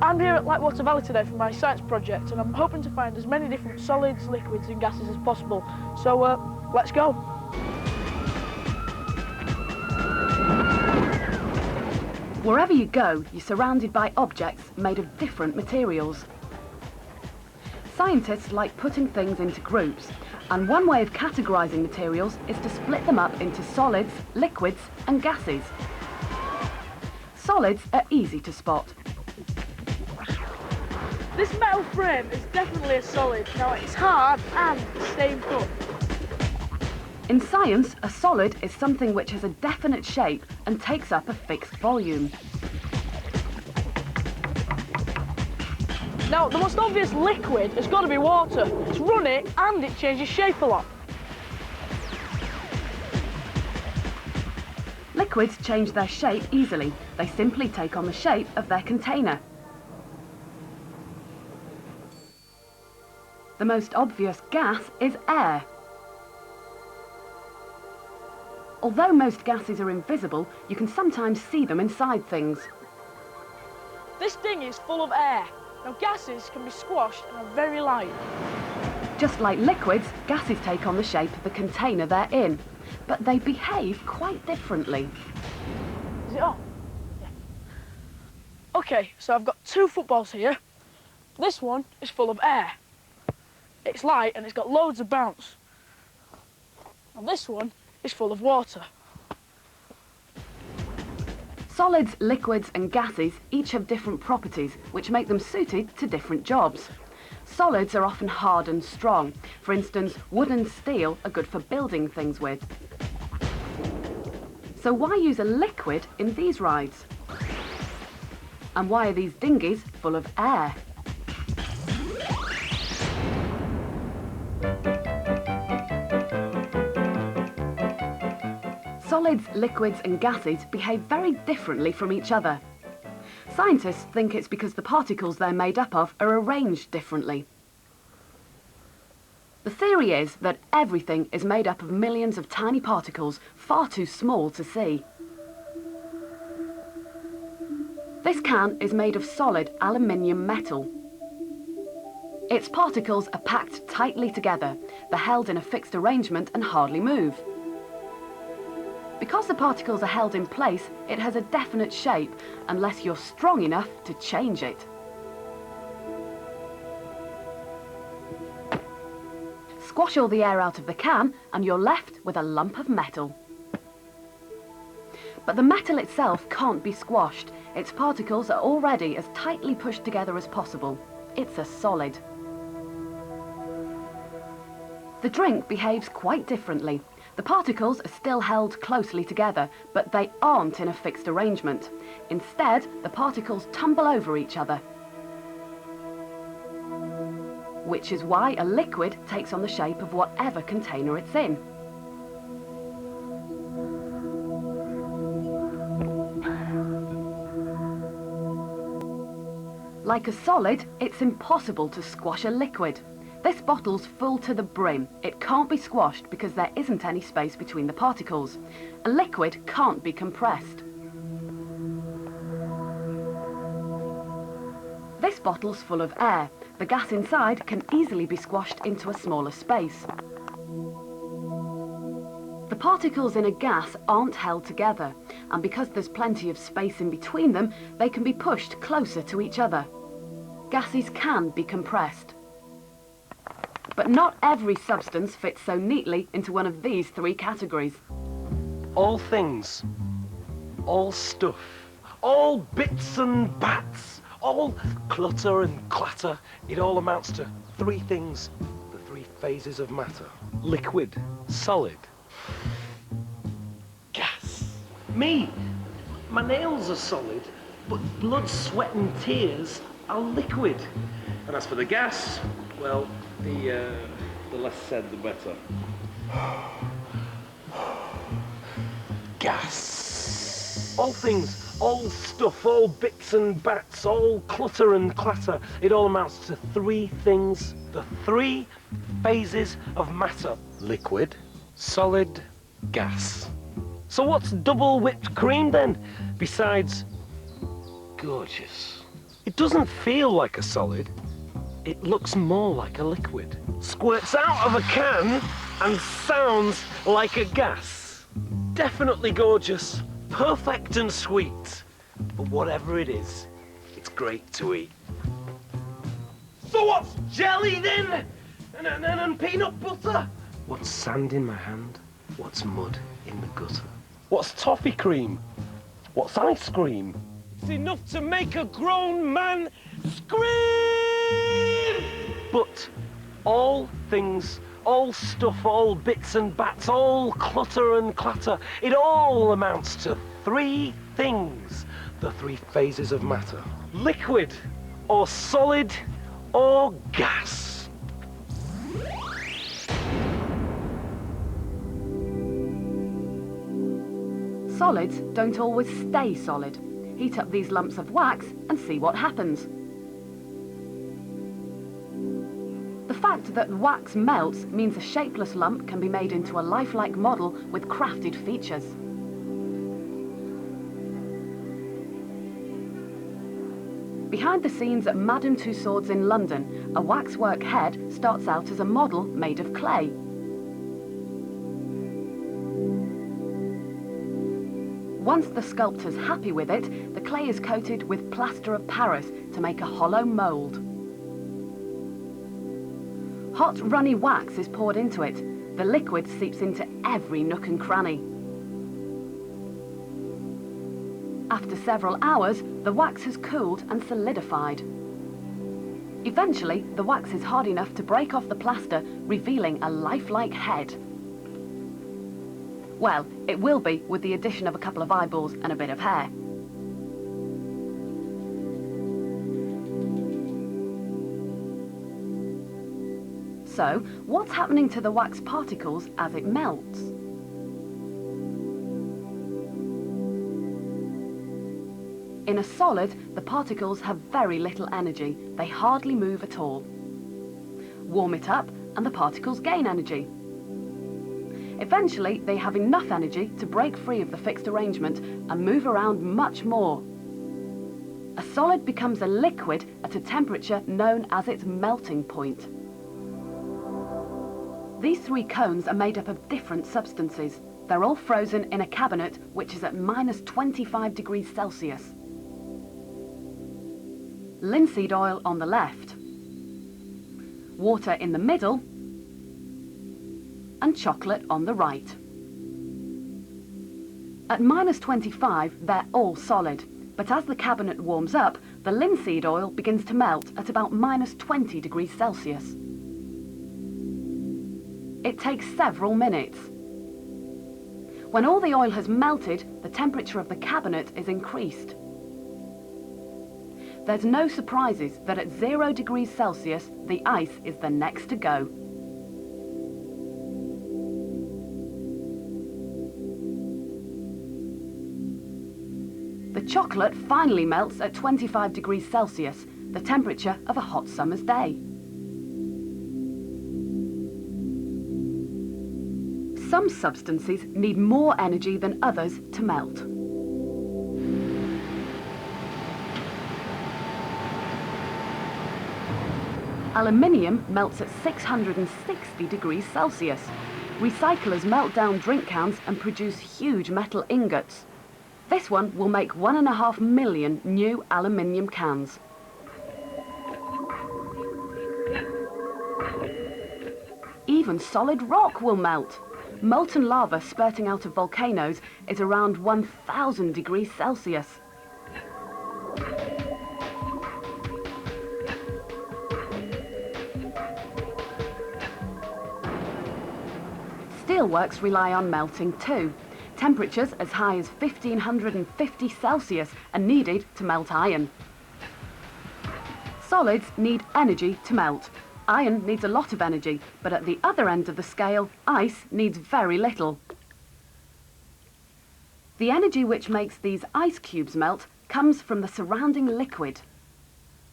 I'm here at Lightwater Valley today for my science project, and I'm hoping to find as many different solids, liquids and gases as possible. So, let's go. Wherever you go, you're surrounded by objects made of different materials. Scientists like putting things into groups, and one way of categorising materials is to split them up into solids, liquids and gases. Solids are easy to spot. This metal frame is definitely a solid. Now, it's hard and staying put. In science, a solid is something which has a definite shape and takes up a fixed volume. Now, the most obvious liquid has got to be water. It's runny and it changes shape a lot. Liquids change their shape easily. They simply take on the shape of their container. The most obvious gas is air. Although most gases are invisible, you can sometimes see them inside things. This dinghy is full of air. Now, gases can be squashed and are very light. Just like liquids, gases take on the shape of the container they're in, but they behave quite differently. Is it on? Yeah. Okay, so I've got two footballs here. This one is full of air. It's light and it's got loads of bounce. And this one is full of water. Solids, liquids and gases each have different properties which make them suited to different jobs. Solids are often hard and strong. For instance, wood and steel are good for building things with. So why use a liquid in these rides? And why are these dinghies full of air? Solids, liquids and gases behave very differently from each other. Scientists think it's because the particles they're made up of are arranged differently. The theory is that everything is made up of millions of tiny particles far too small to see. This can is made of solid aluminium metal. Its particles are packed tightly together. They're held in a fixed arrangement and hardly move. Because the particles are held in place, it has a definite shape unless you're strong enough to change it. Squash all the air out of the can and you're left with a lump of metal. But the metal itself can't be squashed. Its particles are already as tightly pushed together as possible. It's a solid. The drink behaves quite differently. The particles are still held closely together, but they aren't in a fixed arrangement. Instead, the particles tumble over each other. Which is why a liquid takes on the shape of whatever container it's in. Like a solid, it's impossible to squash a liquid. This bottle's full to the brim. It can't be squashed because there isn't any space between the particles. A liquid can't be compressed. This bottle's full of air. The gas inside can easily be squashed into a smaller space. The particles in a gas aren't held together, and because there's plenty of space in between them, they can be pushed closer to each other. Gases can be compressed. But not every substance fits so neatly into one of these three categories. All things, all stuff, all bits and bats, all clutter and clatter, it all amounts to three things, the three phases of matter. Liquid, solid, gas. Me, my nails are solid, but blood, sweat and tears are liquid. And as for the gas, well, the less said, the better. Gas. All things, all stuff, all bits and bats, all clutter and clatter, it all amounts to three things, the three phases of matter. Liquid, solid, gas. So what's double whipped cream then, besides gorgeous? It doesn't feel like a solid. It looks more like a liquid. Squirts out of a can and sounds like a gas. Definitely gorgeous, perfect and sweet. But whatever it is, it's great to eat. So what's jelly then? And peanut butter? What's sand in my hand? What's mud in the gutter? What's toffee cream? What's ice cream? It's enough to make a grown man scream! But all things, all stuff, all bits and bats, all clutter and clatter, it all amounts to three things. The three phases of matter. Liquid, or solid, or gas. Solids don't always stay solid. Heat up these lumps of wax and see what happens. The fact that wax melts means a shapeless lump can be made into a lifelike model with crafted features. Behind the scenes at Madame Tussauds in London, a waxwork head starts out as a model made of clay. Once the sculptor's happy with it, the clay is coated with plaster of Paris to make a hollow mould. Hot, runny wax is poured into it. The liquid seeps into every nook and cranny. After several hours, the wax has cooled and solidified. Eventually, the wax is hard enough to break off the plaster, revealing a lifelike head. Well, it will be with the addition of a couple of eyeballs and a bit of hair. So, what's happening to the wax particles as it melts? In a solid, the particles have very little energy. They hardly move at all. Warm it up and the particles gain energy. Eventually, they have enough energy to break free of the fixed arrangement and move around much more. A solid becomes a liquid at a temperature known as its melting point. These three cones are made up of different substances. They're all frozen in a cabinet which is at minus 25 degrees Celsius. Linseed oil on the left, water in the middle, and chocolate on the right. At minus 25, they're all solid, but as the cabinet warms up, the linseed oil begins to melt at about minus 20 degrees Celsius. It takes several minutes. When all the oil has melted, the temperature of the cabinet is increased. There's no surprises that at 0 degrees Celsius, the ice is the next to go. The chocolate finally melts at 25 degrees Celsius, the temperature of a hot summer's day. Some substances need more energy than others to melt. Aluminium melts at 660 degrees Celsius. Recyclers melt down drink cans and produce huge metal ingots. This one will make 1.5 million new aluminium cans. Even solid rock will melt. Molten lava spurting out of volcanoes is around 1,000 degrees Celsius. Steelworks rely on melting too. Temperatures as high as 1,550 Celsius are needed to melt iron. Solids need energy to melt. Iron needs a lot of energy, but at the other end of the scale, ice needs very little. The energy which makes these ice cubes melt comes from the surrounding liquid.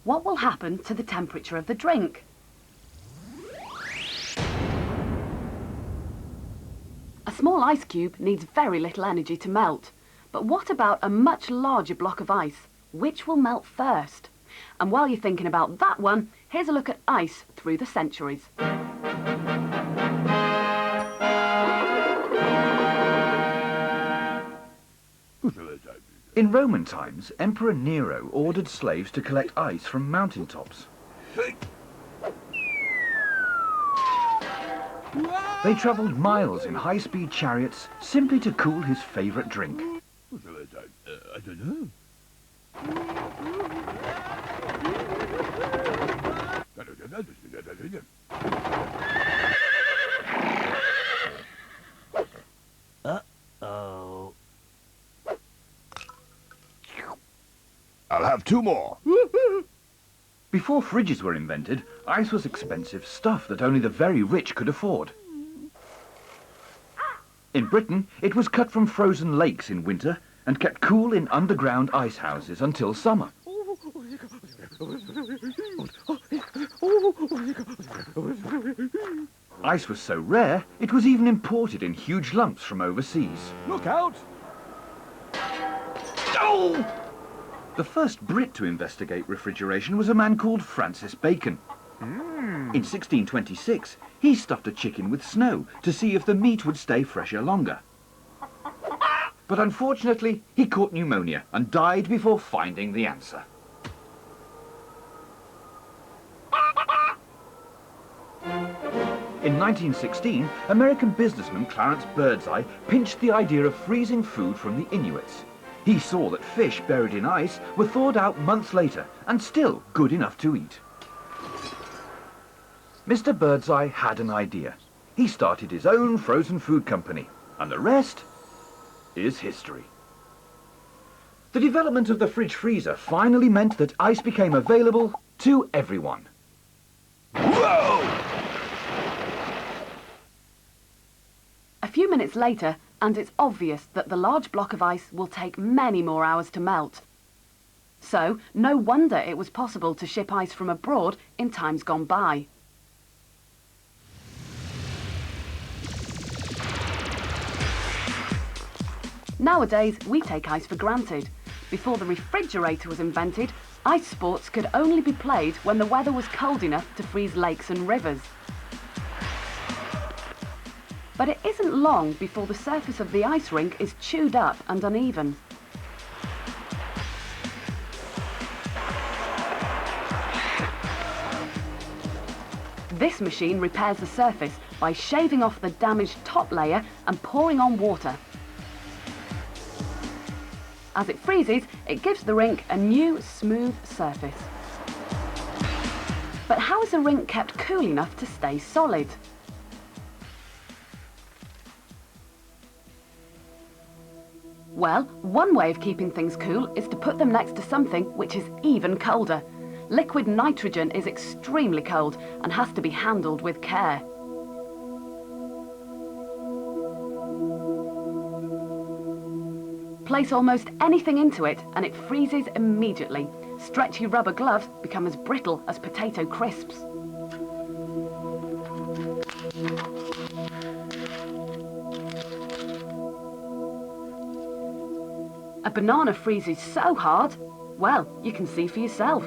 What will happen to the temperature of the drink? A small ice cube needs very little energy to melt. But what about a much larger block of ice? Which will melt first? And while you're thinking about that one, here's a look at ice through the centuries. In Roman times, Emperor Nero ordered slaves to collect ice from mountaintops. They travelled miles in high-speed chariots simply to cool his favourite drink. I don't know. Uh-oh. I'll have 2 more. Before fridges were invented, ice was expensive stuff that only the very rich could afford. In Britain, it was cut from frozen lakes in winter and kept cool in underground ice houses until summer. Ice was so rare, it was even imported in huge lumps from overseas. Look out! Oh! The first Brit to investigate refrigeration was a man called Francis Bacon. In 1626, he stuffed a chicken with snow to see if the meat would stay fresher longer. But unfortunately, he caught pneumonia and died before finding the answer. In 1916, American businessman Clarence Birdseye pinched the idea of freezing food from the Inuits. He saw that fish buried in ice were thawed out months later and still good enough to eat. Mr. Birdseye had an idea. He started his own frozen food company, and the rest is history. The development of the fridge freezer finally meant that ice became available to everyone. Whoa! A few minutes later, and it's obvious that the large block of ice will take many more hours to melt. So, no wonder it was possible to ship ice from abroad in times gone by. Nowadays, we take ice for granted. Before the refrigerator was invented, ice sports could only be played when the weather was cold enough to freeze lakes and rivers. But it isn't long before the surface of the ice rink is chewed up and uneven. This machine repairs the surface by shaving off the damaged top layer and pouring on water. As it freezes, it gives the rink a new, smooth surface. But how is the rink kept cool enough to stay solid? Well, one way of keeping things cool is to put them next to something which is even colder. Liquid nitrogen is extremely cold and has to be handled with care. Place almost anything into it and it freezes immediately. Stretchy rubber gloves become as brittle as potato crisps. A banana freezes so hard, well, you can see for yourself.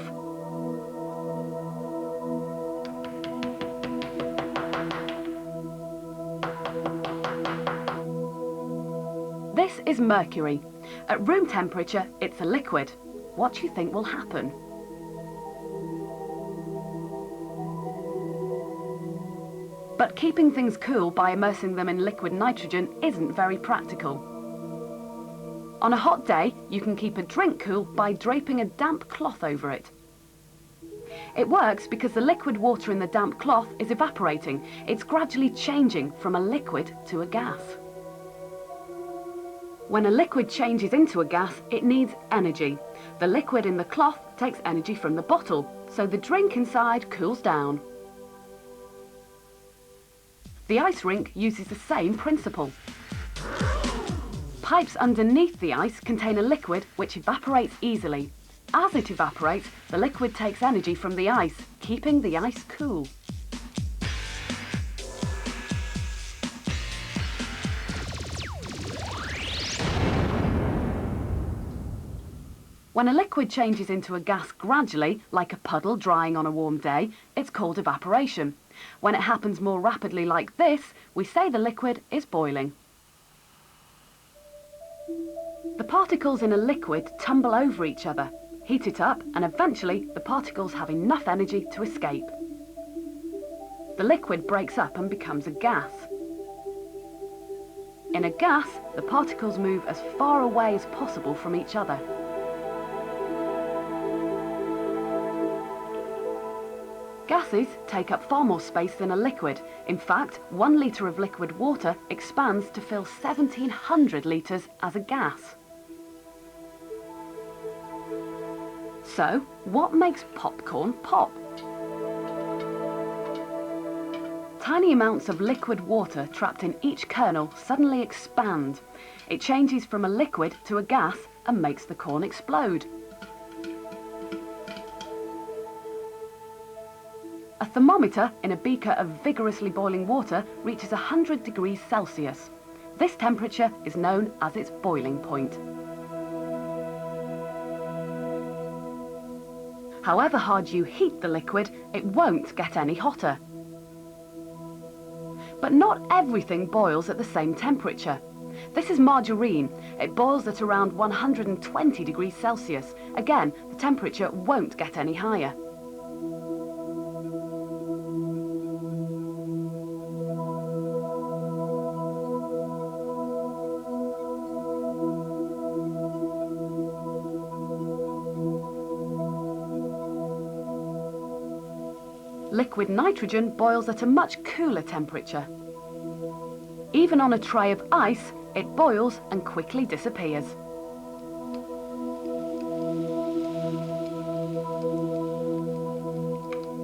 This is mercury. At room temperature, it's a liquid. What do you think will happen? But keeping things cool by immersing them in liquid nitrogen isn't very practical. On a hot day, you can keep a drink cool by draping a damp cloth over it. It works because the liquid water in the damp cloth is evaporating. It's gradually changing from a liquid to a gas. When a liquid changes into a gas, it needs energy. The liquid in the cloth takes energy from the bottle, so the drink inside cools down. The ice rink uses the same principle. Pipes underneath the ice contain a liquid which evaporates easily. As it evaporates, the liquid takes energy from the ice, keeping the ice cool. When a liquid changes into a gas gradually, like a puddle drying on a warm day, it's called evaporation. When it happens more rapidly like this, we say the liquid is boiling. The particles in a liquid tumble over each other, heat it up, and eventually the particles have enough energy to escape. The liquid breaks up and becomes a gas. In a gas, the particles move as far away as possible from each other. Gases take up far more space than a liquid. In fact, 1 litre of liquid water expands to fill 1,700 litres as a gas. So, what makes popcorn pop? Tiny amounts of liquid water trapped in each kernel suddenly expand. It changes from a liquid to a gas and makes the corn explode. A thermometer in a beaker of vigorously boiling water reaches 100 degrees Celsius. This temperature is known as its boiling point. However hard you heat the liquid, it won't get any hotter. But not everything boils at the same temperature. This is margarine. It boils at around 120 degrees Celsius. Again, the temperature won't get any higher. Liquid nitrogen boils at a much cooler temperature. Even on a tray of ice, it boils and quickly disappears.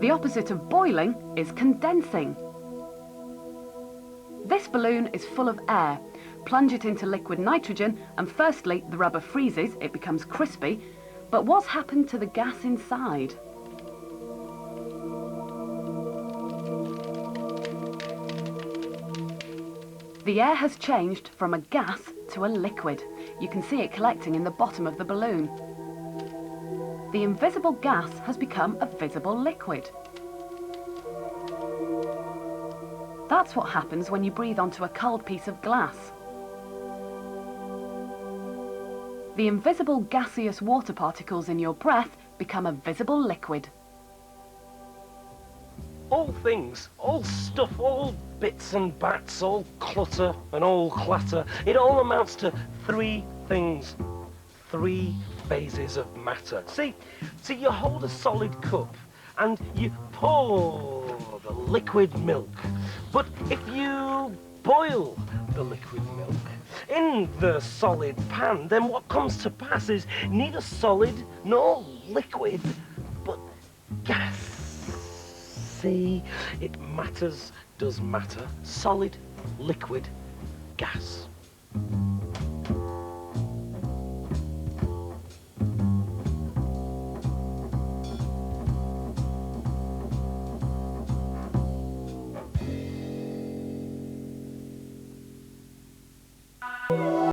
The opposite of boiling is condensing. This balloon is full of air. Plunge it into liquid nitrogen and firstly the rubber freezes, it becomes crispy, but what's happened to the gas inside? The air has changed from a gas to a liquid. You can see it collecting in the bottom of the balloon. The invisible gas has become a visible liquid. That's what happens when you breathe onto a cold piece of glass. The invisible gaseous water particles in your breath become a visible liquid. All things, all stuff, all bits and bats, all clutter and all clatter, it all amounts to 3 things. 3 phases of matter. See, you hold a solid cup and you pour the liquid milk. But if you boil the liquid milk in the solid pan, then what comes to pass is neither solid nor liquid, but gas. See, it matters, does matter. Solid, liquid, gas.